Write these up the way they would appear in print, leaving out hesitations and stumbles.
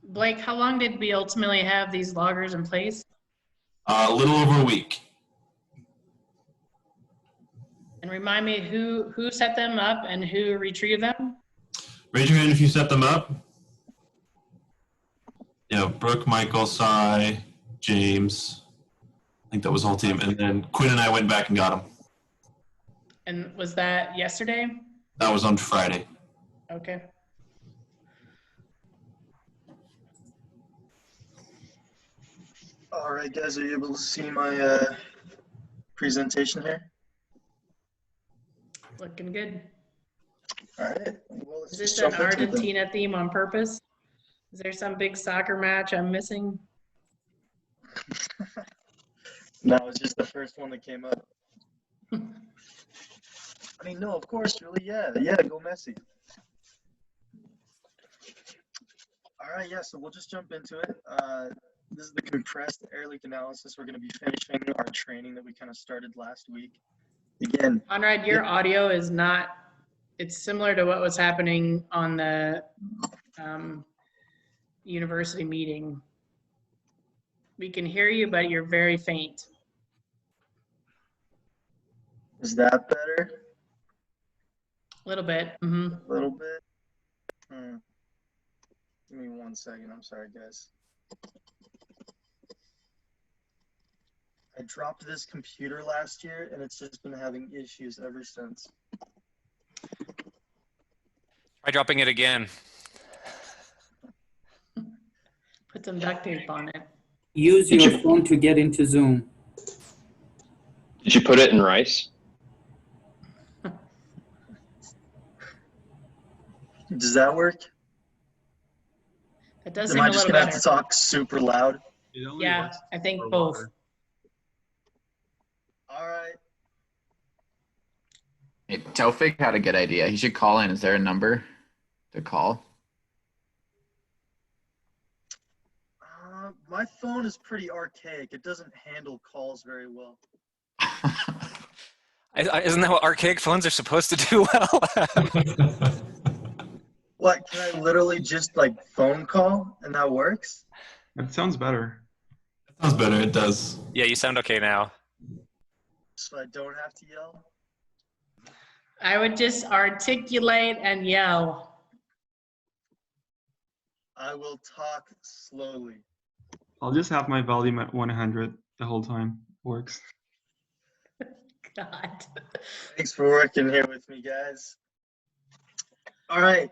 Blake, how long did we ultimately have these loggers in place? A little over a week. And remind me who set them up and who retrieved them? Raise your hand if you set them up. Yeah, Brooke, Michael, Cy, James. I think that was the whole team. And then Quinn and I went back and got them. And was that yesterday? That was on Friday. Okay. All right, guys, are you able to see my presentation here? Looking good. All right. Well, let's Is this just an jump into it then. Argentina theme on purpose? Is there some big soccer match I'm missing? No, it's just the first one that came up. I mean, no, of course, really, yeah, go Messi. All right, yeah, so we'll just jump into it. This is the compressed air leak analysis. We're going to be finishing our training that we kind of started last week. Again, Conrad, your audio is not, it's similar to what was happening on the university meeting. We can hear you, but you're very faint. is that better? A little bit. Mm-hmm. A little bit. Give me 1 second. I'm sorry, guys. I dropped this computer last year, and it's just been having issues ever since. Try dropping it again. Put some duct tape on it. Use your phone to get into Zoom. Did you put it in rice? Does that work? It does Am seem I a just little going to have better. to talk super loud? Yeah, I think both. All right. Hey, Taufik had a good idea. He should call in. Is there a number to call? My phone is pretty archaic. It doesn't handle calls very well. Isn't that what archaic phones are supposed to do well? What, can I literally just like phone call and that works? That sounds better. That sounds better. It does. Yeah, you sound okay now. So I don't have to yell? I would just articulate and yell. I will talk slowly. I'll just have my volume at 100 the whole time. Works. God. Thanks for working here with me, guys. All right.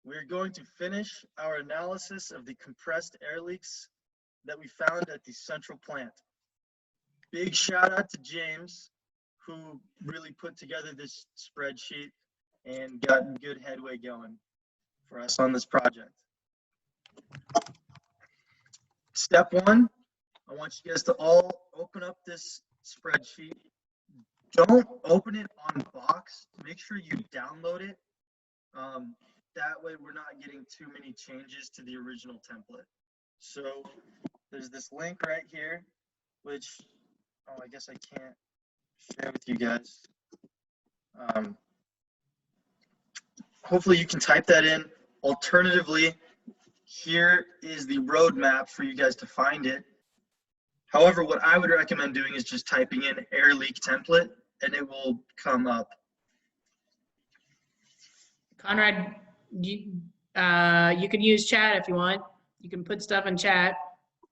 We're going to finish our analysis of the compressed air leaks that we found at the Central Plant. Big shout out to James, who really put together this spreadsheet and got good headway going for us on this project. Step one, I want you guys to all open up this spreadsheet. Don't open it on Box. Make sure you download it. That way we're not getting too many changes to the original template. So there's this link right here, which, oh, I guess I can't share with you guys. Hopefully you can type that in. Alternatively, here is the roadmap for you guys to find it. However, what I would recommend doing is just typing in air leak template and it will come up. Conrad, you can use chat if you want. You can put stuff in chat.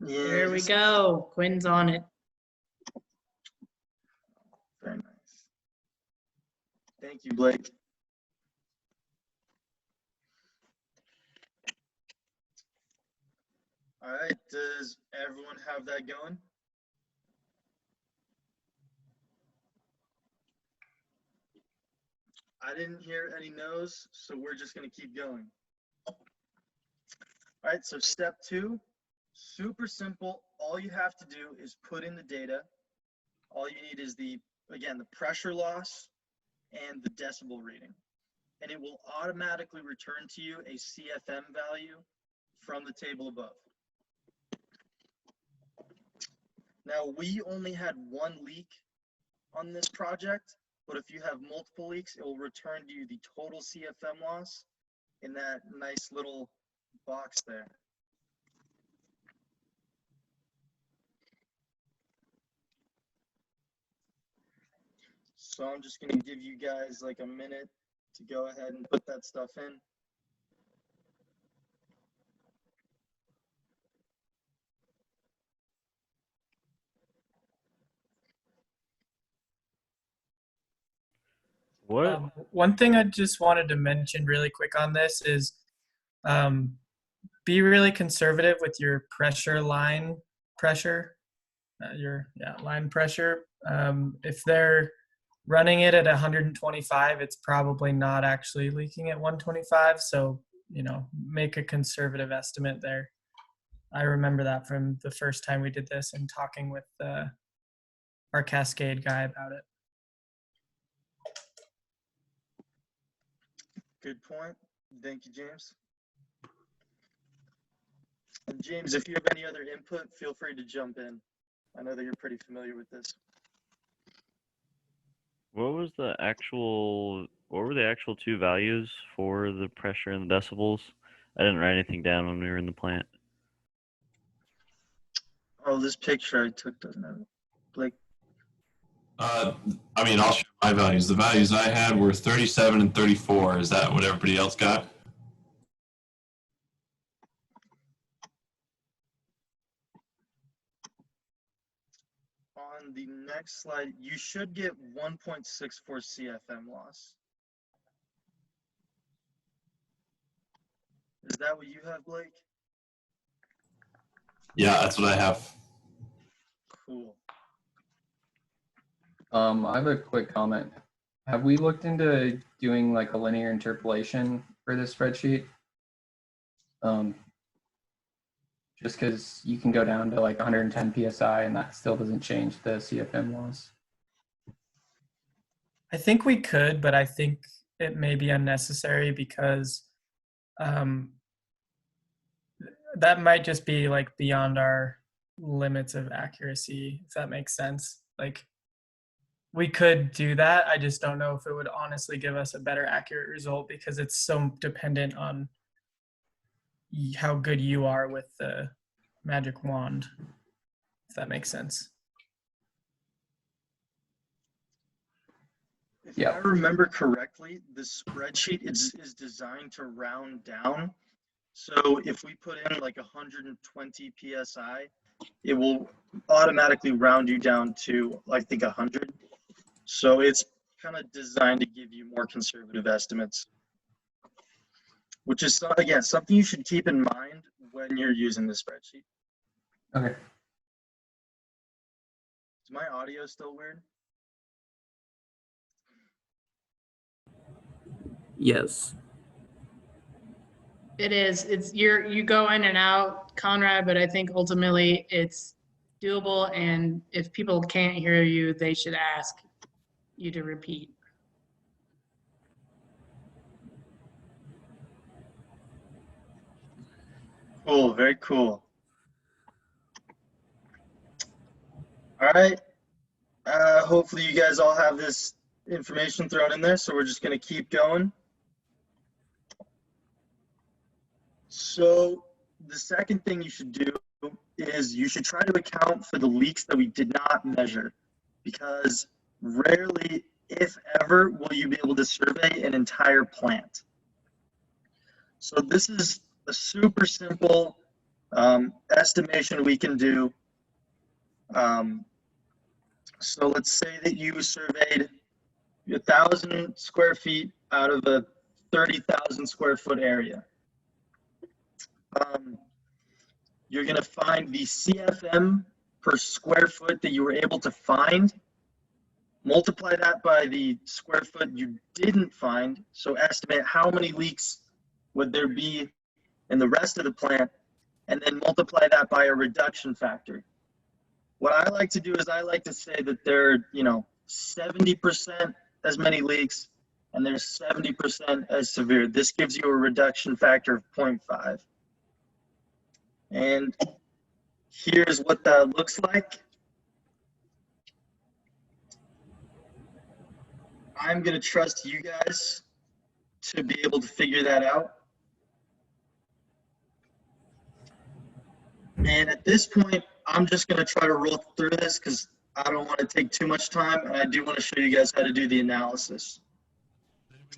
Yeah, There we go. Quinn's on it. Very nice. Thank you, Blake. All right, does everyone have that going? I didn't hear any no's, so we're just going to keep going. All right, so step two, super simple. All you have to do is put in the data. All you need is again, the pressure loss and the decibel reading. And it will automatically return to you a CFM value from the table above. Now, we only had one leak on this project, but if you have multiple leaks, it will return to you the total CFM loss in that nice little box there. So I'm just gonna give you guys like a minute to go ahead and put that stuff in. What? One thing I just wanted to mention really quick on this is be really conservative with your line pressure. Line pressure. If they're running it at 125, it's probably not actually leaking at 125. So, make a conservative estimate there. I remember that from the first time we did this and talking with our Cascade guy about it. Good point. Thank you, James. And James, if you have any other input, feel free to jump in. I know that you're pretty familiar with this. What were the actual two values for the pressure and the decibels? I didn't write anything down when we were in the plant. Oh, this picture I took doesn't have it. Blake. I mean, I'll share my values. The values I had were 37 and 34. Is that what everybody else got? On the next slide, you should get 1.64 CFM loss. Is that what you have, Blake? Yeah, that's what I have. Cool. I have a quick comment. Have we looked into doing like a linear interpolation for this spreadsheet? Just because you can go down to like 110 PSI and that still doesn't change the CFM loss. I think we could, but I think it may be unnecessary because that might just be like beyond our limits of accuracy, if that makes sense. Like, we could do that. I just don't know if it would honestly give us a better accurate result because it's so dependent on how good you are with the magic wand, if that makes sense. If I remember correctly, the spreadsheet is designed to round down. So if we put in like 120 PSI, it will automatically round you down to, I think, 100. So it's kind of designed to give you more conservative estimates, which is, again, something you should keep in mind when you're using the spreadsheet. Okay. Is my audio still weird? Yes. It is. You go in and out, Conrad, but I think ultimately it's doable. And if people can't hear you, they should ask you to repeat. Cool, very cool. All right. Hopefully you guys all have this information thrown in there, so we're just going to keep going. So the second thing you should do is you should try to account for the leaks that we did not measure, because rarely, if ever, will you be able to survey an entire plant. So this is a super simple estimation we can do. So let's say that you surveyed 1,000 square feet out of a 30,000 square foot area. You're going to find the CFM per square foot that you were able to find, multiply that by the square foot you didn't find, so estimate how many leaks would there be in the rest of the plant, and then multiply that by a reduction factor. What I like to do is I like to say that there are, 70% as many leaks and there's 70% as severe. This gives you a reduction factor of 0.5. And here's what that looks like. I'm going to trust you guys to be able to figure that out. And at this point, I'm just going to try to roll through this because I don't want to take too much time, and I do want to show you guys how to do the analysis.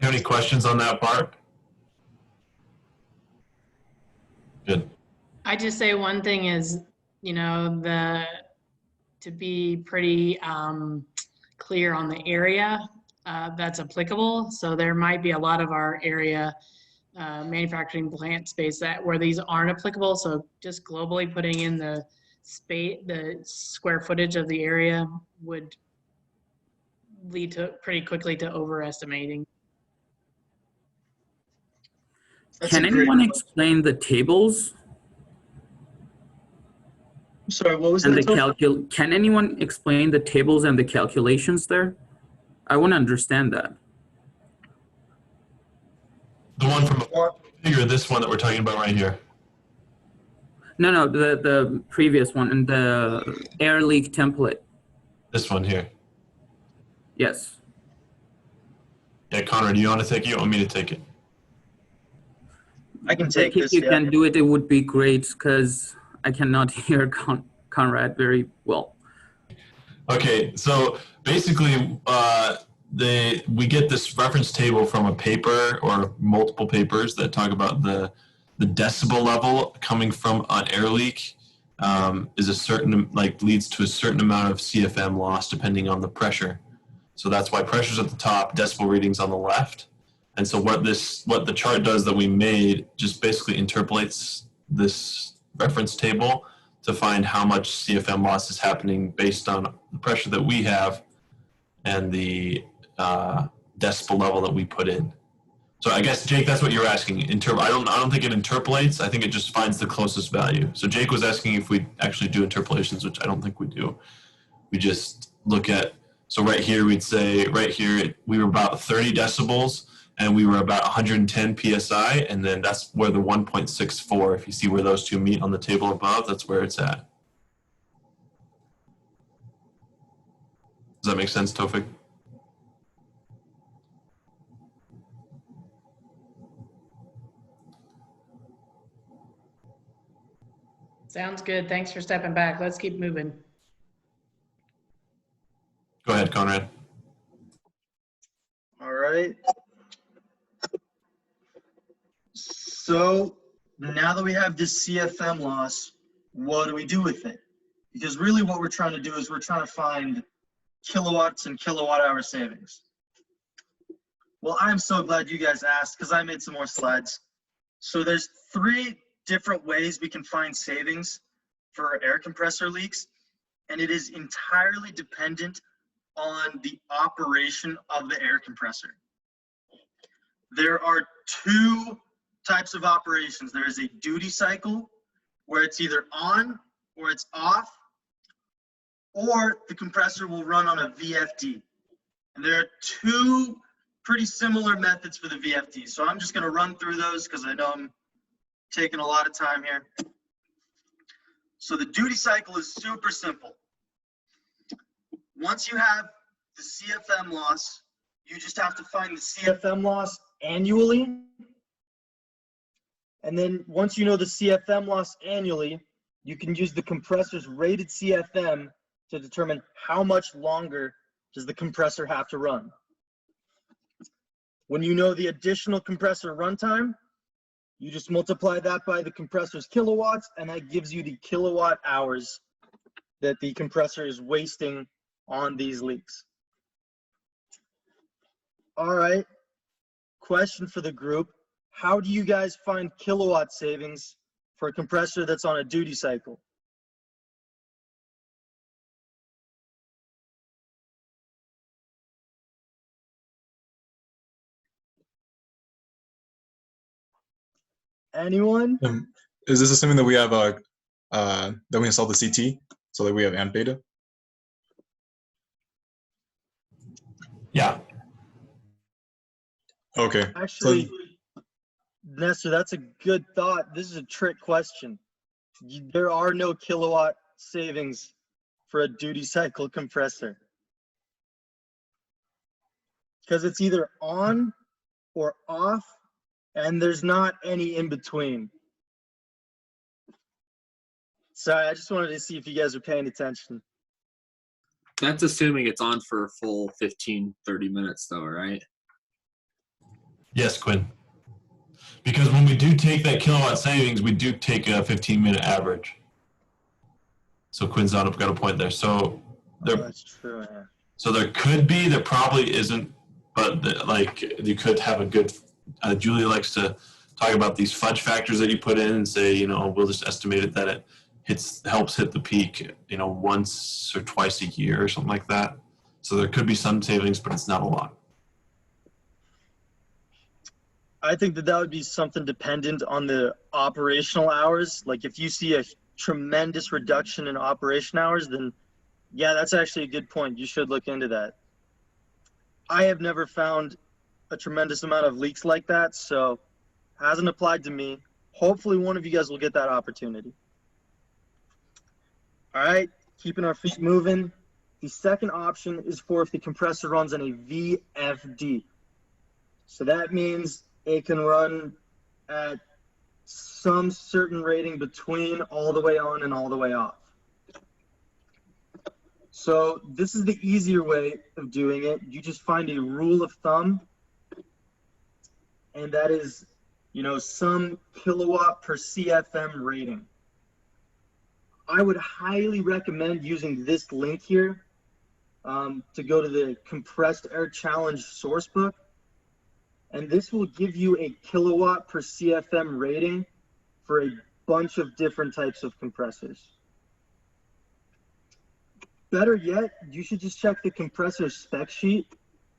Have any questions on that part? Good. I just say one thing is, you know, to be pretty clear on the area that's applicable. So there might be a lot of our area manufacturing plant space where these aren't applicable. So just globally putting in the square footage of the area would lead to pretty quickly to overestimating. Can anyone explain the tables? Sorry, what was And that? can anyone explain the tables and the calculations there? I want to understand that. The one from or this one that we're talking about right here? No, the previous one and the air leak template. This one here. Yes. Yeah, Conrad, do you want to take it? You want me to take it? I can take if this. you Yeah. can do it, it would be great because I cannot hear Conrad very well. Okay, so basically, we get this reference table from a paper or multiple papers that talk about the decibel level coming from an air leak is a certain, leads to a certain amount of CFM loss depending on the pressure. So that's why pressure's at the top, decibel readings on the left. And so what the chart does that we made just basically interpolates this reference table to find how much CFM loss is happening based on the pressure that we have and the decibel level that we put in. So I guess, Jake, that's what you're asking. I don't think it interpolates. I think it just finds the closest value. So Jake was asking if we actually do interpolations, which I don't think we do. We just look at, so right here, we'd say right here, we were about 30 decibels and we were about 110 PSI. And then that's where the 1.64, if you see where those two meet on the table above, that's where it's at. Does that make sense, Tofik? Sounds good. Thanks for stepping back. Let's keep moving. Go ahead, Conrad. All right. So now that we have this CFM loss, what do we do with it? Because really what we're trying to do is we're trying to find kilowatts and kilowatt hour savings. Well, I'm so glad you guys asked because I made some more slides. So there's 3 different ways we can find savings for air compressor leaks, and it is entirely dependent on the operation of the air compressor. There are 2 types of operations. There is a duty cycle where it's either on or it's off, or the compressor will run on a VFD. And there are 2 pretty similar methods for the VFD. So I'm just going to run through those because I know I'm taking a lot of time here. So the duty cycle is super simple. Once you have the CFM loss, you just have to find the CFM loss annually. And then once you know the CFM loss annually, you can use the compressor's rated CFM to determine how much longer does the compressor have to run. When you know the additional compressor runtime, you just multiply that by the compressor's kilowatts, and that gives you the kilowatt hours that the compressor is wasting on these leaks. All right, question for the group. How do you guys find kilowatt savings for a compressor that's on a duty cycle? Anyone? Is this assuming that we have that we install the CT so that we have amp data? Yeah. Okay. Actually, Nestor, that's a good thought. This is a trick question. There are no kilowatt savings for a duty cycle compressor because it's either on or off, and there's not any in between. Sorry, I just wanted to see if you guys are paying attention. That's assuming it's on for a full 15, 30 minutes though, right? Yes, Quinn. Because when we do take that kilowatt savings, we do take a 15-minute average. So Quinn's got a point there. So there, that's true. Yeah. So there could be, there probably isn't, but like you could have a good. Julie likes to talk about these fudge factors that you put in and say, you know, we'll just estimate it that it helps hit the peak, you know, once or twice a year or something like that. So there could be some savings, but it's not a lot. I think that would be something dependent on the operational hours. Like if you see a tremendous reduction in operation hours, then yeah, that's actually a good point. You should look into that. I have never found a tremendous amount of leaks like that, so hasn't applied to me. Hopefully one of you guys will get that opportunity. All right, keeping our feet moving. The second option is for if the compressor runs on a VFD. So that means it can run at some certain rating between all the way on and all the way off. So this is the easier way of doing it. You just find a rule of thumb, and that is, you know, some kilowatt per CFM rating. I would highly recommend using this link here to go to the Compressed Air Challenge source book. And this will give you a kilowatt per CFM rating for a bunch of different types of compressors. Better yet, you should just check the compressor spec sheet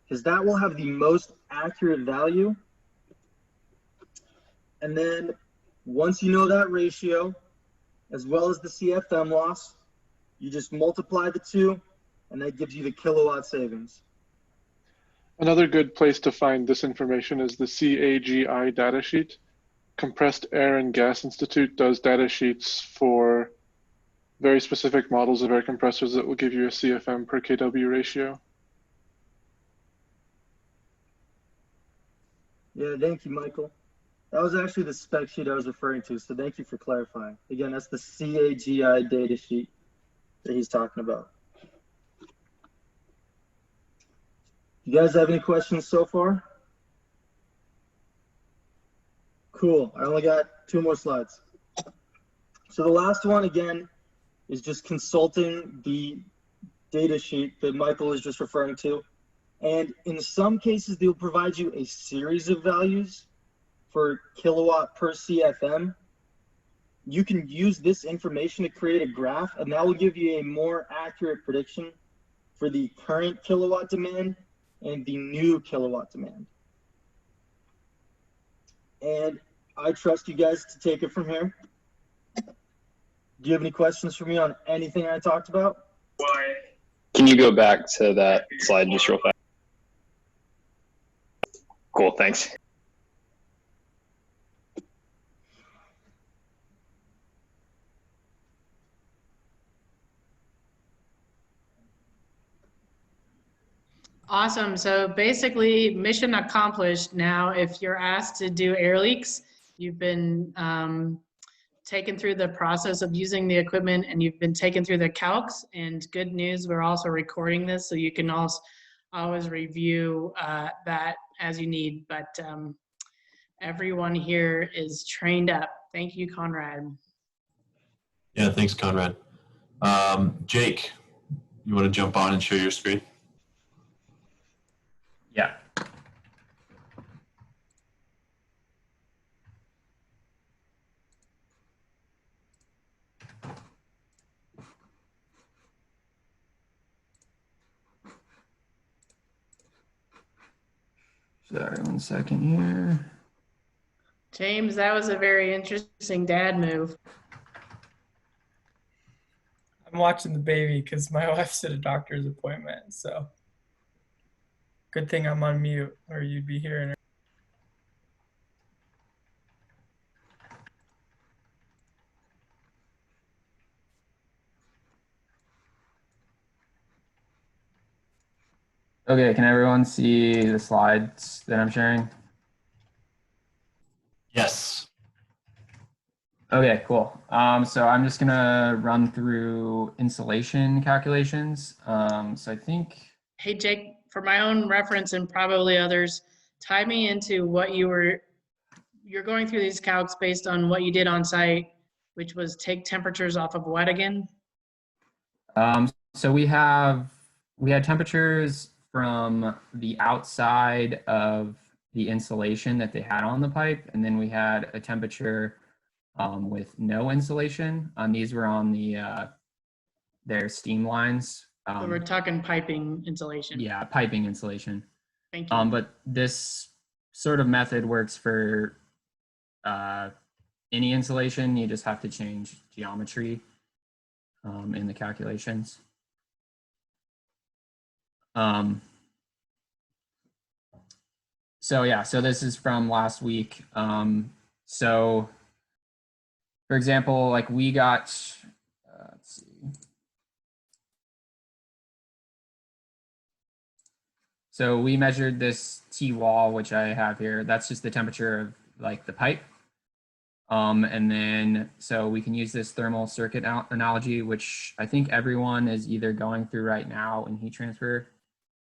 because that will have the most accurate value. And then once you know that ratio, as well as the CFM loss, you just multiply the two, and that gives you the kilowatt savings. Another good place to find this information is the CAGI datasheet. Compressed Air and Gas Institute does data sheets for very specific models of air compressors that will give you a CFM per kW ratio. Yeah, thank you, Michael. That was actually the spec sheet I was referring to, so thank you for clarifying. Again, that's the CAGI data sheet that he's talking about. You guys have any questions so far? Cool, I only got 2 more slides. So the last one, again, is just consulting the data sheet that Michael is just referring to. And in some cases, they'll provide you a series of values for kilowatt per CFM. You can use this information to create a graph, and that will give you a more accurate prediction for the current kilowatt demand and the new kilowatt demand. And I trust you guys to take it from here. Do you have any questions for me on anything I talked about? Can you go back to that slide just real fast? Cool, thanks. Awesome. So basically, mission accomplished. Now, if you're asked to do air leaks, you've been taken through the process of using the equipment and you've been taken through the calcs. And good news, we're also recording this, so you can also always review that as you need. But everyone here is trained up. Thank you, Conrad. Yeah, thanks, Conrad. Jake, you want to jump on and share your screen? Yeah. Sorry, 1 second here. James, that was a very interesting dad move. I'm watching the baby because my wife's at a doctor's appointment. So good thing I'm on mute or you'd be hearing her. Okay, can everyone see the slides that I'm sharing? Yes. Okay, cool. So I'm just gonna run through insulation calculations. So I think, Hey, Jake, for my own reference and probably others, tie me into what you're going through these calcs based on what you did on site, which was take temperatures off of what again? so we had temperatures from the outside of the insulation that they had on the pipe, and then we had a temperature with no insulation. These were on their steam lines. So we're talking piping insulation. Yeah, piping insulation. Thank you. But this sort of method works for any insulation. You just have to change geometry in the calculations. So yeah, so this is from last week. So for example, like we got, let's see. So we measured this T wall, which I have here. That's just the temperature of like the pipe. And then, so we can use this thermal circuit analogy, which I think everyone is either going through right now in heat transfer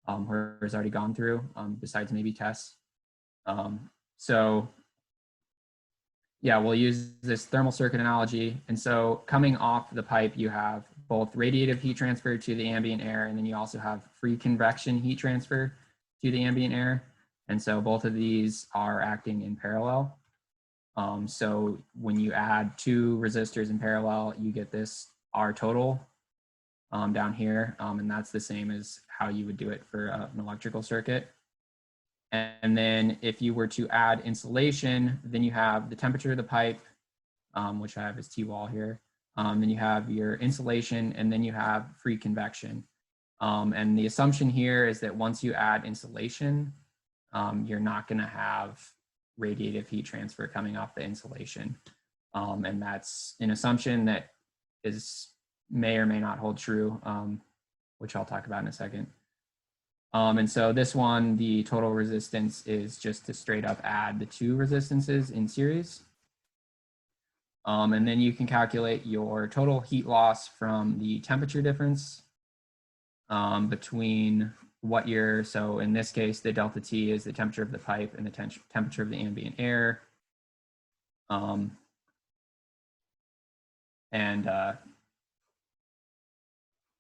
or has already gone through, besides maybe Tess. So yeah, we'll use this thermal circuit analogy. And so coming off the pipe, you have both radiative heat transfer to the ambient air, and then you also have free convection heat transfer to the ambient air. And so both of these are acting in parallel. So when you add two resistors in parallel, you get this R total down here. And that's the same as how you would do it for an electrical circuit. And then if you were to add insulation, then you have the temperature of the pipe, which I have as T wall here. Then you have your insulation, and then you have free convection. And the assumption here is that once you add insulation, you're not going to have radiative heat transfer coming off the insulation. And that's an assumption that may or may not hold true, which I'll talk about in a second. And so this one, the total resistance is just to straight up add the two resistances in series. And then you can calculate your total heat loss from the temperature difference between what you're, so in this case, the delta T is the temperature of the pipe and the temperature of the ambient air.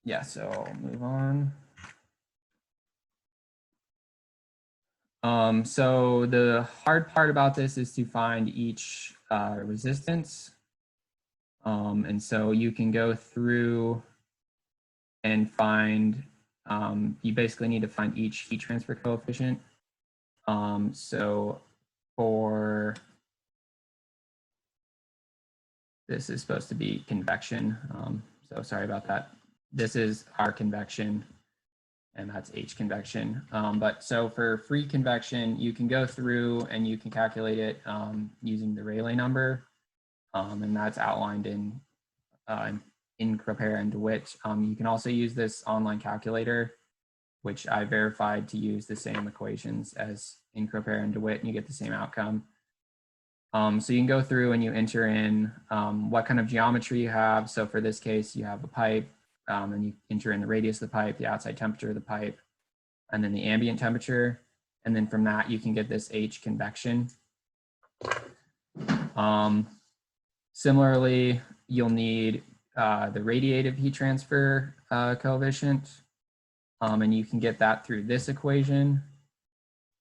Yeah, so I'll move on. So the hard part about this is to find each resistance. And so you can go through and find, you basically need to find each heat transfer coefficient. So for, this is supposed to be convection. So sorry about that. This is R convection, and that's H convection. But so for free convection, you can go through and you can calculate it using the Rayleigh number. And that's outlined in Cropair and DeWitt. You can also use this online calculator, which I verified to use the same equations as in Cropair and DeWitt, and you get the same outcome. So you can go through and you enter in what kind of geometry you have. So for this case, you have a pipe, and you enter in the radius of the pipe, the outside temperature of the pipe, and then the ambient temperature. And then from that, you can get this H convection. Similarly, you'll need the radiative heat transfer coefficient, and you can get that through this equation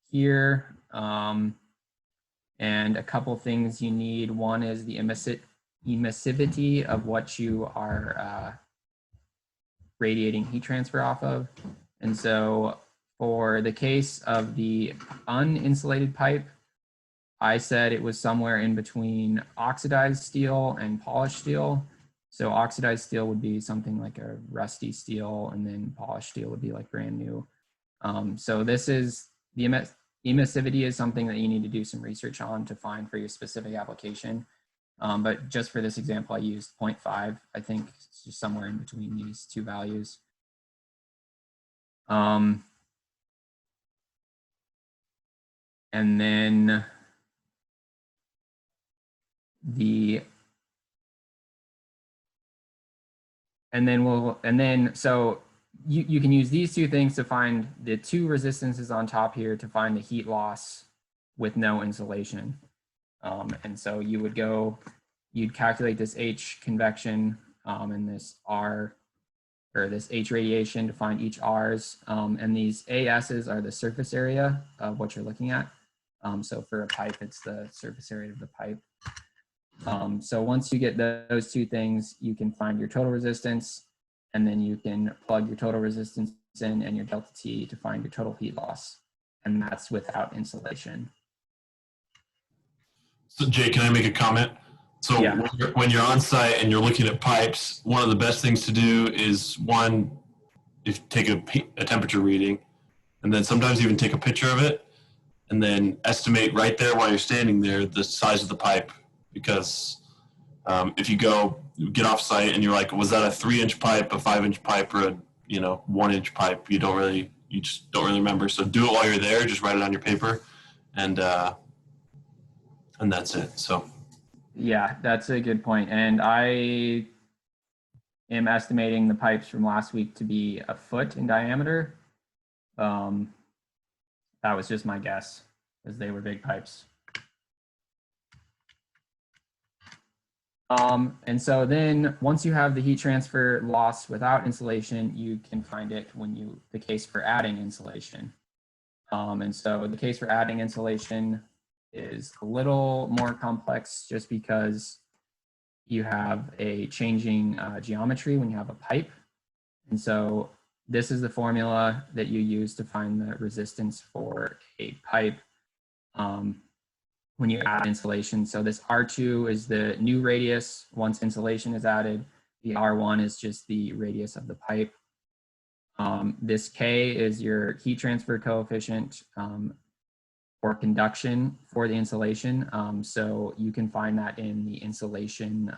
here. And a couple things you need. One is the emissivity of what you are radiating heat transfer off of. And so for the case of the uninsulated pipe, I said it was somewhere in between oxidized steel and polished steel. So oxidized steel would be something like a rusty steel, and then polished steel would be like brand new. So this is the emissivity is something that you need to do some research on to find for your specific application. But just for this example, I used 0.5. I think it's just somewhere in between these two values. And then the And then so you can use these two things to find the two resistances on top here to find the heat loss with no insulation. And so you'd calculate this H convection and this R, or this H radiation to find each R's. And these AS's are the surface area of what you're looking at. So for a pipe, it's the surface area of the pipe. So once you get those two things, you can find your total resistance, and then you can plug your total resistance in and your delta T to find your total heat loss. And that's without insulation. So Jay, can I make a comment? So Yeah. when you're on site and you're looking at pipes, one of the best things to do is one, if take a temperature reading, and then sometimes even take a picture of it, and then estimate right there while you're standing there the size of the pipe. Because if you get off site and you're like, was that a 3-inch pipe, a 5-inch pipe, or a 1-inch pipe? You just don't really remember. So do it while you're there. Just write it on your paper, and that's it. So. Yeah, that's a good point. And I am estimating the pipes from last week to be a foot in diameter. That was just my guess, because they were big pipes. And so then once you have the heat transfer loss without insulation, you can find it the case for adding insulation. And so the case for adding insulation is a little more complex just because you have a changing geometry when you have a pipe. And so this is the formula that you use to find the resistance for a pipe when you add insulation. So this R2 is the new radius once insulation is added. The R1 is just the radius of the pipe. This K is your heat transfer coefficient or conduction for the insulation. So you can find that in the insulation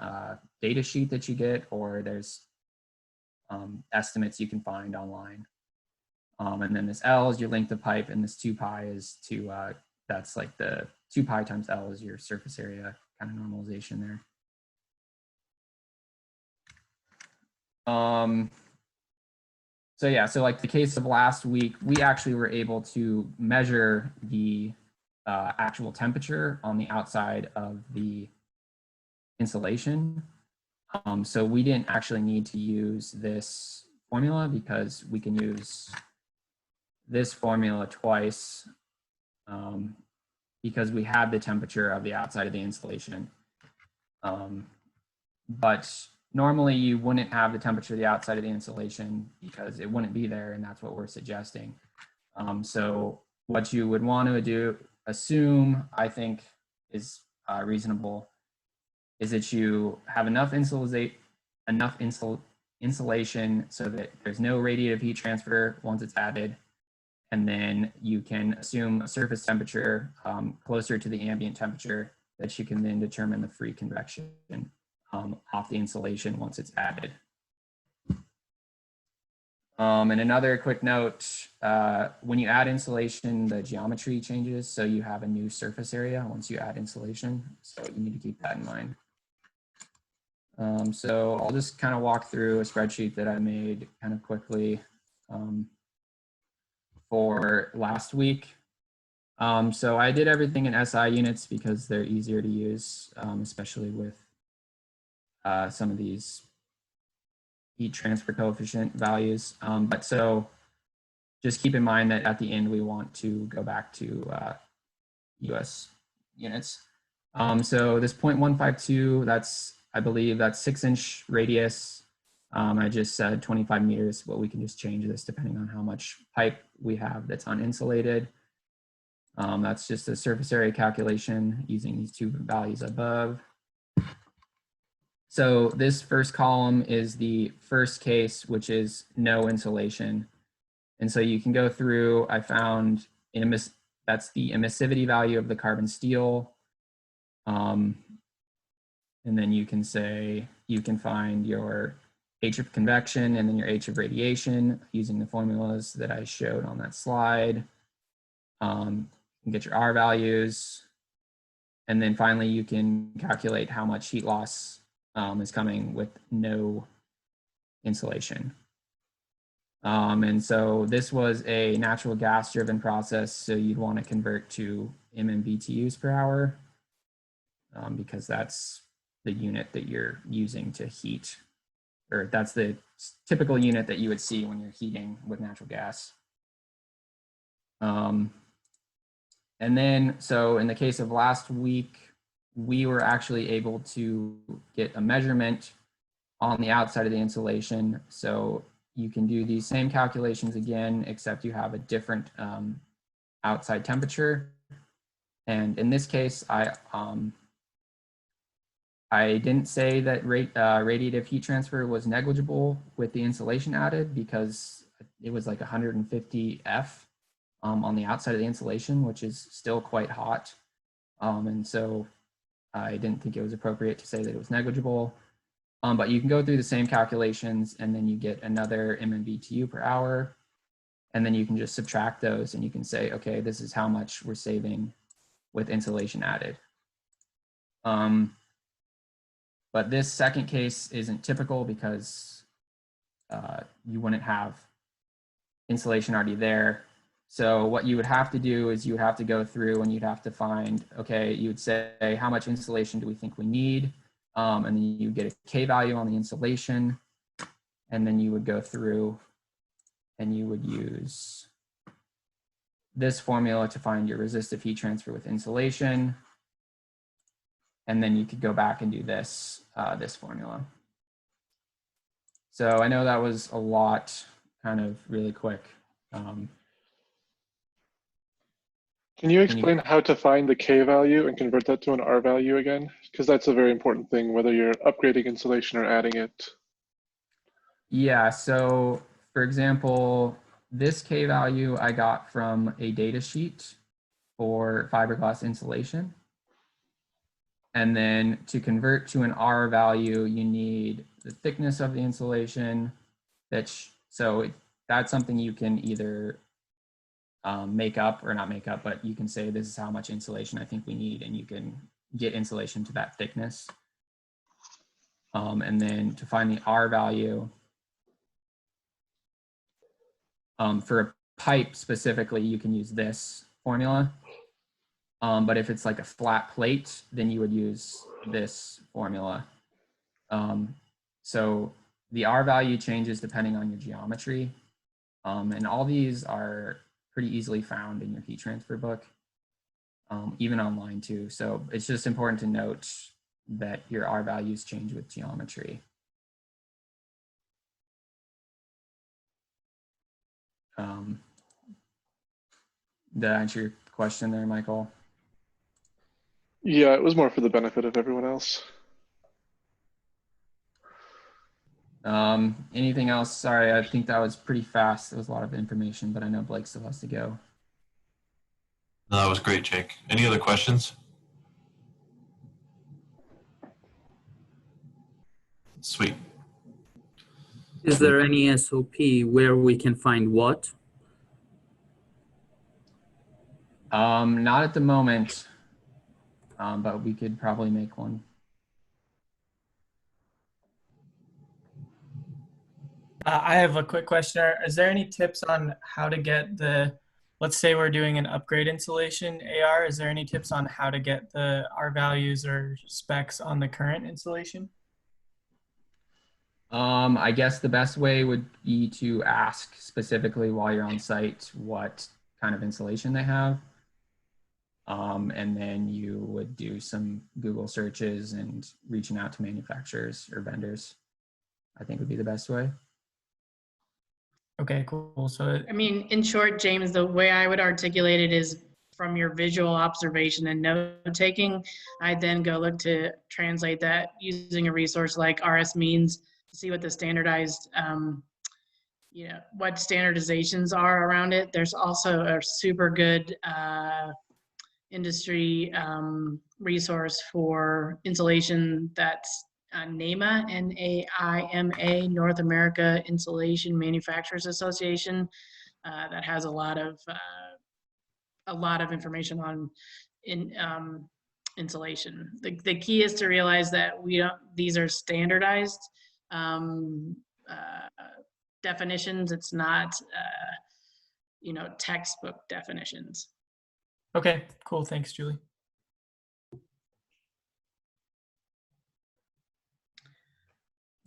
data sheet that you get, or there's estimates you can find online. And then this L is your length of pipe, and this 2 pi is that's like the 2 pi times L is your surface area kind of normalization there. So yeah, so like the case of last week, we actually were able to measure the actual temperature on the outside of the insulation. So we didn't actually need to use this formula because we can use this formula twice because we had the temperature of the outside of the insulation. But normally you wouldn't have the temperature of the outside of the insulation because it wouldn't be there, and that's what we're suggesting. So what you would want to assume, I think is reasonable, is that you have enough insulation so that there's no radiative heat transfer once it's added. And then you can assume a surface temperature closer to the ambient temperature that you can then determine the free convection off the insulation once it's added. And another quick note, when you add insulation, the geometry changes. So you have a new surface area once you add insulation. So you need to keep that in mind. So I'll just kind of walk through a spreadsheet that I made kind of quickly for last week. So I did everything in SI units because they're easier to use, especially with some of these heat transfer coefficient values. But so just keep in mind that at the end, we want to go back to US units. So this 0.152, I believe that's 6-inch radius. I just said 25 meters, but we can just change this depending on how much pipe we have that's uninsulated. That's just a surface area calculation using these two values above. So this first column is the first case, which is no insulation. And so you can go through, I found that's the emissivity value of the carbon steel. And then you can find your H of convection and then your H of radiation using the formulas that I showed on that slide. You can get your R values. And then finally, you can calculate how much heat loss is coming with no insulation. And so this was a natural gas driven process. So you'd want to convert to MMBTUs per hour because that's the unit that you're using to heat, or that's the typical unit that you would see when you're heating with natural gas. And then, so in the case of last week, we were actually able to get a measurement on the outside of the insulation. So you can do these same calculations again, except you have a different outside temperature. And in this case, I didn't say that radiative heat transfer was negligible with the insulation added because it was like 150 F on the outside of the insulation, which is still quite hot. And so I didn't think it was appropriate to say that it was negligible. But you can go through the same calculations and then you get another MMBTU per hour. And then you can just subtract those and you can say, okay, this is how much we're saving with insulation added. But this second case isn't typical because you wouldn't have insulation already there. So what you would have to do is you would have to go through and you'd have to find, okay, you would say, how much insulation do we think we need? And then you get a K value on the insulation. And then you would go through and you would use this formula to find your resistive heat transfer with insulation. And then you could go back and do this, this formula. So I know that was a lot, kind of really quick. Can you explain how to find the K value and convert that to an R value again? Because that's a very important thing, whether you're upgrading insulation or adding it. Yeah, so for example, this K value I got from a data sheet for fiberglass insulation. And then to convert to an R value, you need the thickness of the insulation. That's something you can either make up or not make up, but you can say this is how much insulation I think we need, and you can get insulation to that thickness. And then to find the R value, for a pipe specifically, you can use this formula. But if it's like a flat plate, then you would use this formula. So the R value changes depending on your geometry. And all these are pretty easily found in your heat transfer book, even online too. So it's just important to note that your R values change with geometry. Did I answer your question there, Michael? Yeah, it was more for the benefit of everyone else. Anything else? Sorry, I think that was pretty fast. There was a lot of information, but I know Blake still has to go. No, that was great, Jake. Any other questions? Sweet. Is there any SOP where we can find what? Not at the moment, but we could probably make one. I have a quick question. Is there any tips on how to get the, let's say we're doing an upgrade insulation AR, is there any tips on how to get the R values or specs on the current insulation? I guess the best way would be to ask specifically while you're on site what kind of insulation they have. And then you would do some Google searches and reaching out to manufacturers or vendors, I think would be the best way. Okay, cool. So, I mean, in short, James, the way I would articulate it is from your visual observation and note taking. I then go look to translate that using a resource like RS Means to see what the standardized, what standardizations are around it. There's also a super good industry resource for insulation that's NAIMA, N-A-I-M-A, North America Insulation Manufacturers Association, that has a lot of information on insulation. The key is to realize that these are standardized definitions. It's not, textbook definitions. Okay, cool. Thanks, Julie.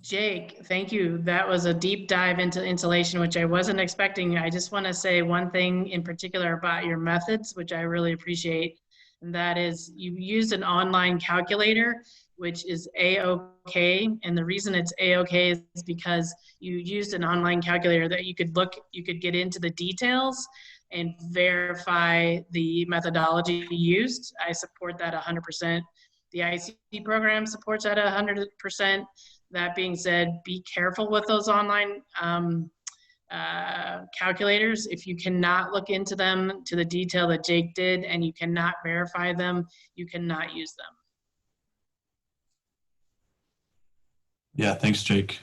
Jake, thank you. That was a deep dive into insulation, which I wasn't expecting. I just want to say one thing in particular about your methods, which I really appreciate, and that is you used an online calculator, which is A-OK. And the reason it's A-OK is because you used an online calculator that you could get into the details and verify the methodology used. I support that 100%. The IC program supports that 100%. That being said, be careful with those online calculators. If you cannot look into them to the detail that Jake did and you cannot verify them, you cannot use them. Yeah, thanks, Jake.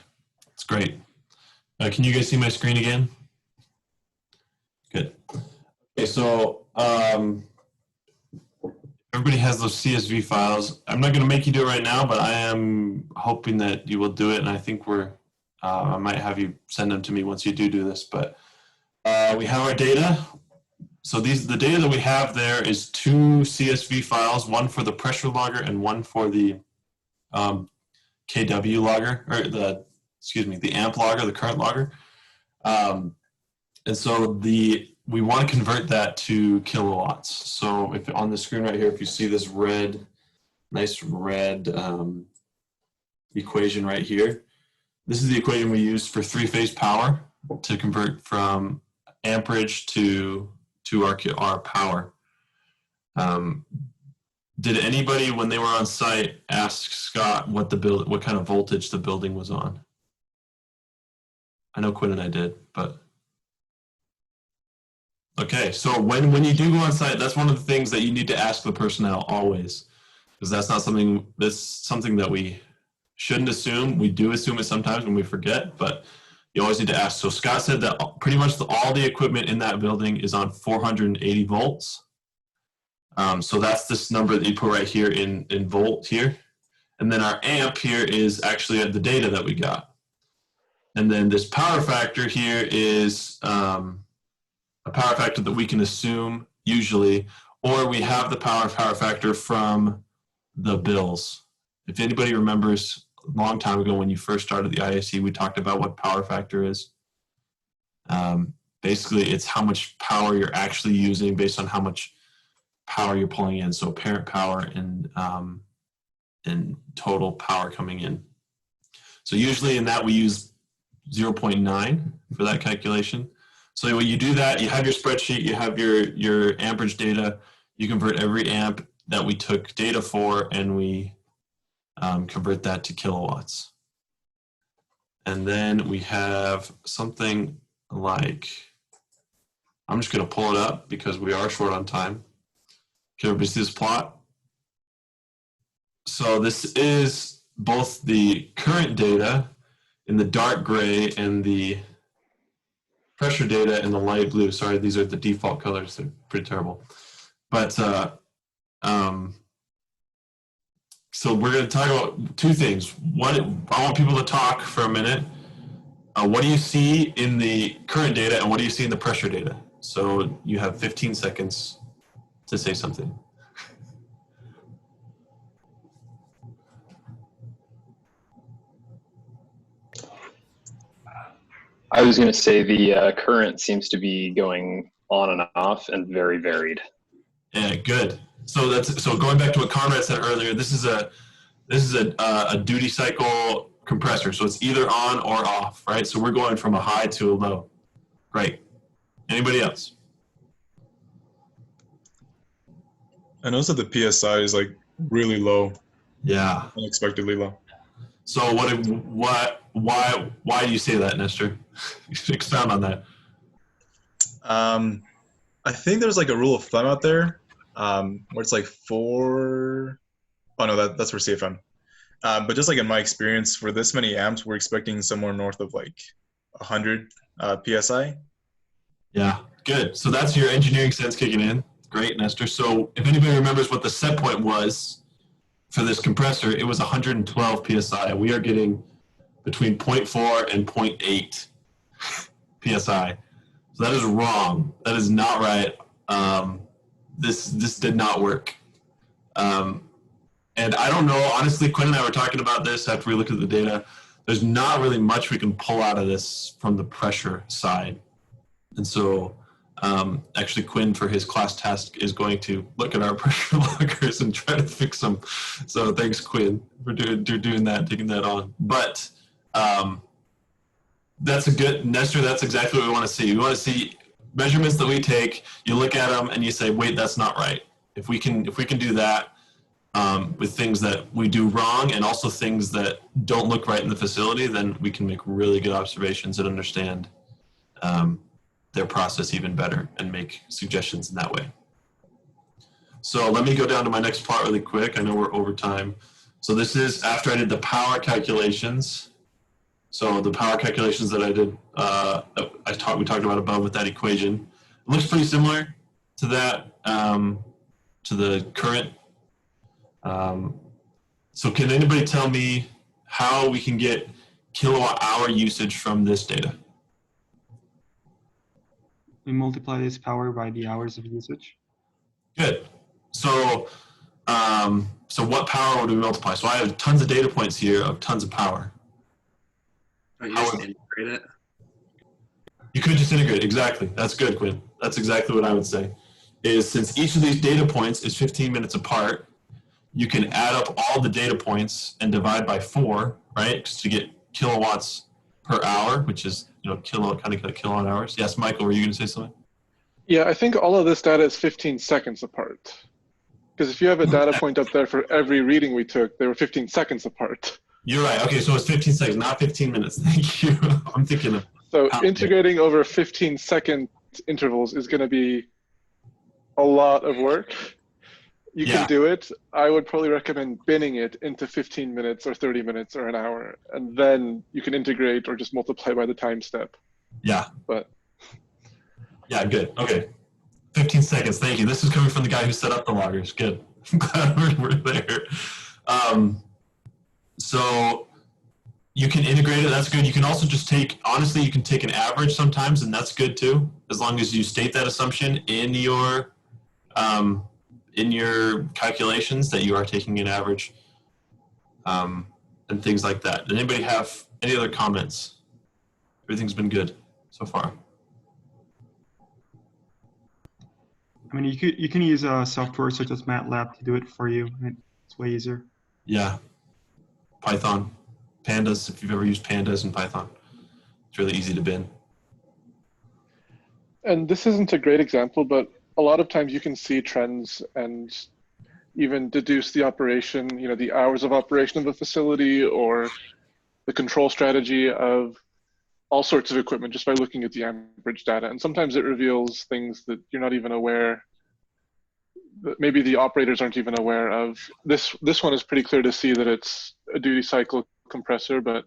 It's great. Can you guys see my screen again? Good. Okay, so everybody has those CSV files. I'm not going to make you do it right now, but I am hoping that you will do it, and I think I might have you send them to me once you do this. But we have our data. So the data that we have there is 2 CSV files, one for the pressure logger and one for the KW logger, or the amp logger, the current logger. And so we want to convert that to kilowatts. So if on the screen right here, if you see this nice red equation right here, this is the equation we use for 3-phase power to convert from amperage to our power. Did anybody, when they were on site, ask Scott what kind of voltage the building was on? I know Quinn and I did, but. Okay, so when you do go on site, that's one of the things that you need to ask the personnel always, because that's something that we shouldn't assume. We do assume it sometimes when we forget, but you always need to ask. So Scott said that pretty much all the equipment in that building is on 480 volts. So that's this number that you put right here in volt here. And then our amp here is actually the data that we got. And then this power factor here is a power factor that we can assume usually, or we have the power factor from the bills. If anybody remembers a long time ago when you first started the IAC, we talked about what power factor is. Basically, it's how much power you're actually using based on how much power you're pulling in. So parent power and total power coming in. So usually in that we use 0.9 for that calculation. So when you do that, you have your spreadsheet, you have your amperage data, you convert every amp that we took data for, and we convert that to kilowatts. And then we have something like, I'm just going to pull it up because we are short on time. Can everybody see this plot? So this is both the current data in the dark gray and the pressure data in the light blue. Sorry, these are the default colors. They're pretty terrible. But so we're going to talk about 2 things. One, I want people to talk for a minute. What do you see in the current data and what do you see in the pressure data? So you have 15 seconds to say something. I was going to say the current seems to be going on and off and very varied. Yeah, good. So going back to what Conrad said earlier, this is a duty cycle compressor. So it's either on or off, right? So we're going from a high to a low. Great. Anybody else? I noticed that the PSI is like really low. Yeah. Unexpectedly low. So why do you say that, Nestor? Expound on that. I think there's like a rule of thumb out there where it's like 4. Oh no, that's for CFM. But just like in my experience, for this many amps, we're expecting somewhere north of like 100 PSI. Yeah, good. So that's your engineering sense kicking in. Great, Nestor. So if anybody remembers what the set point was for this compressor, it was 112 PSI. We are getting between 0.4 and 0.8 psi. So that is wrong. That is not right. This did not work. And I don't know, honestly, Quinn and I were talking about this after we looked at the data. There's not really much we can pull out of this from the pressure side. And so actually Quinn, for his class task, is going to look at our pressure loggers and try to fix them. So thanks, Quinn, for doing that, taking that on. But that's a good, Nestor, that's exactly what we want to see. We want to see measurements that we take, you look at them and you say, wait, that's not right. If we can do that, with things that we do wrong and also things that don't look right in the facility, then we can make really good observations and understand their process even better and make suggestions in that way. So let me go down to my next part really quick. I know we're over time. So this is after I did the power calculations. So the power calculations that I did, we talked about above with that equation. It looks pretty similar to that, to the current. So can anybody tell me how we can get kilowatt hour usage from this data? We multiply this power by the hours of usage. Good. So, so what power would we multiply? So I have tons of data points here of tons of power. You just integrate it. You could just integrate, exactly. That's good, Quinn. That's exactly what I would say. Is since each of these data points is 15 minutes apart, you can add up all the data points and divide by 4, right? Just to get kilowatts per hour, which is, kilowatt hours. Yes, Michael, were you going to say something? Yeah, I think all of this data is 15 seconds apart. Because if you have a data point up there for every reading we took, they were 15 seconds apart. You're right. Okay, so it's 15 seconds, not 15 minutes. Thank you. I'm thinking of. So integrating over 15-second intervals is going to be a lot of work. You can do it. I would probably recommend binning it into 15 minutes or 30 minutes or an hour, and then you can integrate or just multiply by the time step. Yeah. But yeah, good. Okay. 15 seconds. Thank you. This is coming from the guy who set up the loggers. Good. I'm glad we're there. So you can integrate it. That's good. You can also just take, honestly, you can take an average sometimes, and that's good too, as long as you state that assumption in your calculations that you are taking an average, and things like that. Did anybody have any other comments? Everything's been good so far. I mean, you can use a software such as MATLAB to do it for you. It's way easier. Yeah. Python, pandas, if you've ever used pandas in Python, it's really easy to bin. And this isn't a great example, but a lot of times you can see trends and even deduce the operation, the hours of operation of the facility or the control strategy of all sorts of equipment just by looking at the amperage data. And sometimes it reveals things that you're not even aware, that maybe the operators aren't even aware of. This one is pretty clear to see that it's a duty cycle compressor, but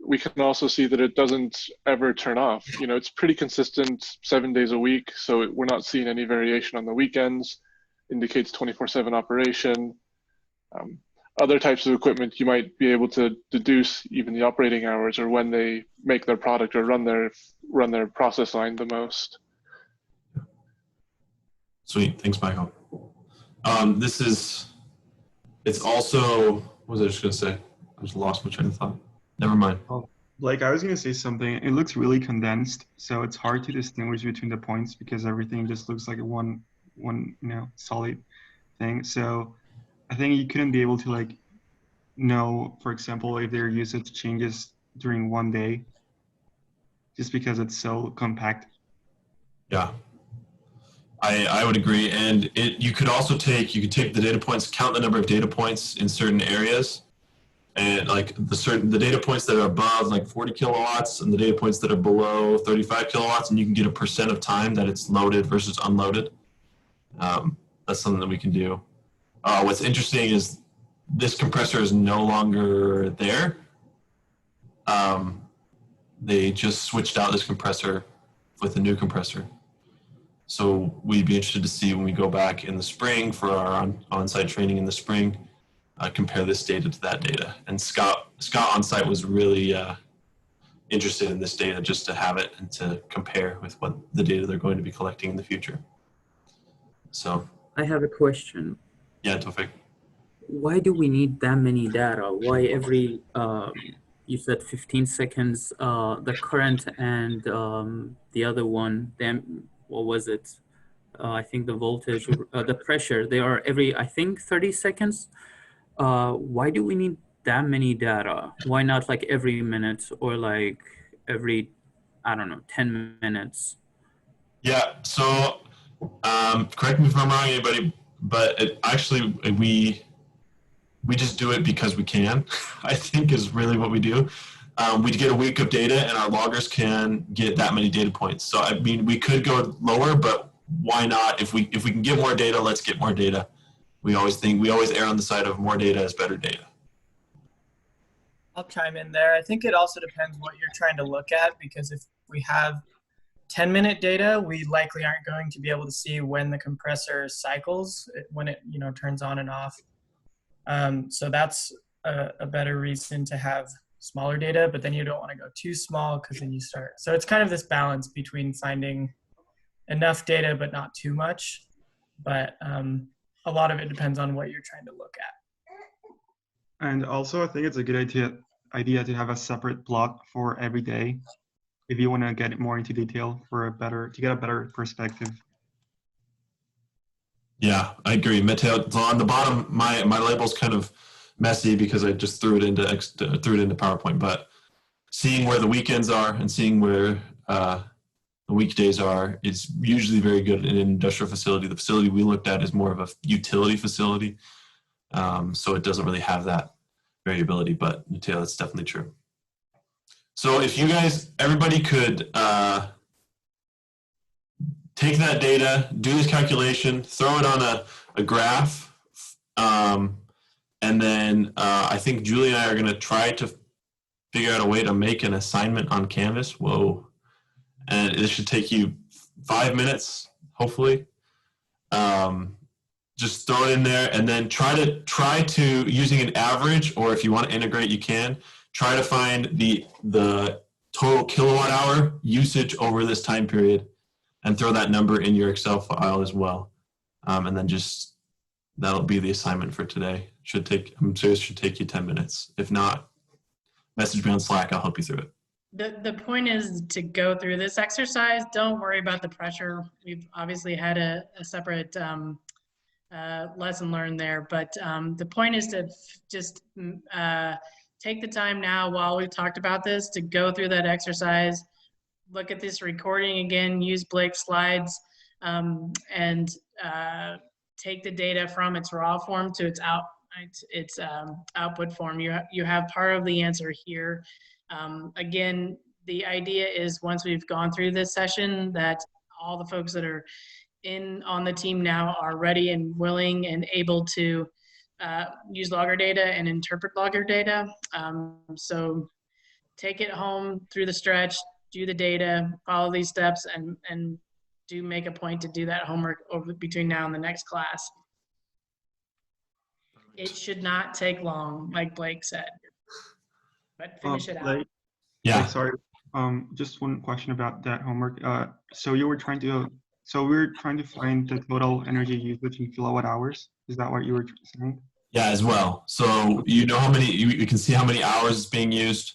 we can also see that it doesn't ever turn off. It's pretty consistent 7 days a week, so we're not seeing any variation on the weekends. Indicates 24/7 operation. Other types of equipment, you might be able to deduce even the operating hours or when they make their product or run their process line the most. Sweet, thanks, Michael. It's also, what was I just gonna say? I just lost my train of thought. Never mind. Oh, Blake, I was going to say something. It looks really condensed, so it's hard to distinguish between the points because everything just looks like a one solid thing. So I think you couldn't be able to know, for example, if their usage changes during one day, just because it's so compact. Yeah, I would agree. And you could also take the data points, count the number of data points in certain areas. And the data points that are above 40 kilowatts and the data points that are below 35 kilowatts, and you can get a % of time that it's loaded versus unloaded. That's something that we can do. What's interesting is this compressor is no longer there. They just switched out this compressor with a new compressor. So we'd be interested to see when we go back in the spring for our on-site training in the spring, compare this data to that data. And Scott on site was really interested in this data just to have it and to compare with what the data they're going to be collecting in the future. So I have a question. yeah, Tofik. Why do we need that many data? Why every, you said 15 seconds, the current and the other one, then what was it? I think the voltage, the pressure, they are every, I think 30 seconds. Why do we need that many data? Why not like every minute or like every, I don't know, 10 minutes? Yeah, so correct me if I'm wrong, anybody, but actually we just do it because we can, I think is really what we do. We get a week of data and our loggers can get that many data points. So I mean, we could go lower, but why not? If we can get more data, let's get more data. We always err on the side of more data is better data. I'll chime in there. I think it also depends what you're trying to look at, because if we have 10-minute data, we likely aren't going to be able to see when the compressor cycles, when it turns on and off. So that's a better reason to have smaller data, but then you don't want to go too small because then you start. So it's kind of this balance between finding enough data but not too much. But a lot of it depends on what you're trying to look at. And also, I think it's a good idea to have a separate block for every day if you want to get more into detail to get a better perspective. Yeah, I agree. Mateo, so on the bottom, my label's kind of messy because I just threw it into PowerPoint. But seeing where the weekends are and seeing where the weekdays are is usually very good in an industrial facility. The facility we looked at is more of a utility facility, so it doesn't really have that variability. But Mateo, that's definitely true. So if you guys, everybody could take that data, do this calculation, throw it on a graph, and then I think Julie and I are going to try to figure out a way to make an assignment on Canvas. Whoa. And it should take you 5 minutes, hopefully. Just throw it in there and then try to using an average, or if you want to integrate, you can try to find the total kilowatt hour usage over this time period and throw that number in your Excel file as well. And then just, that'll be the assignment for today. I'm serious, should take you 10 minutes. If not, message me on Slack, I'll help you through it. The point is to go through this exercise. Don't worry about the pressure. We've obviously had a separate lesson learned there, but the point is to just take the time now while we've talked about this to go through that exercise, look at this recording again, use Blake's slides, and take the data from its raw form to its output form. You have part of the answer here. Again, the idea is once we've gone through this session that all the folks that are on the team now are ready and willing and able to use logger data and interpret logger data. So take it home through the stretch, do the data, follow these steps, and do make a point to do that homework between now and the next class. It should not take long, like Blake said, but finish it out. Yeah. Sorry. Just one question about that homework. So we're trying to find the total energy usage in kilowatt hours. Is that what you were saying? Yeah, as well. So you know how many, you can see how many hours is being used.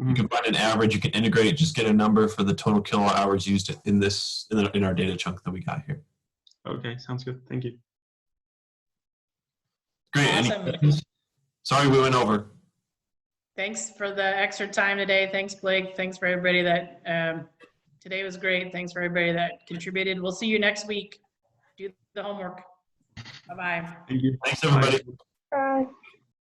You can find an average, you can integrate, just get a number for the total kilowatt hours used in our data chunk that we got here. Okay, sounds good. Thank you. Great. Awesome. Any questions? Sorry we went over. Thanks for the extra time today. Thanks, Blake. Thanks for everybody that, today was great. Thanks for everybody that contributed. We'll see you next week. Do the homework. Bye-bye. Thank you. Thanks, everybody. Bye.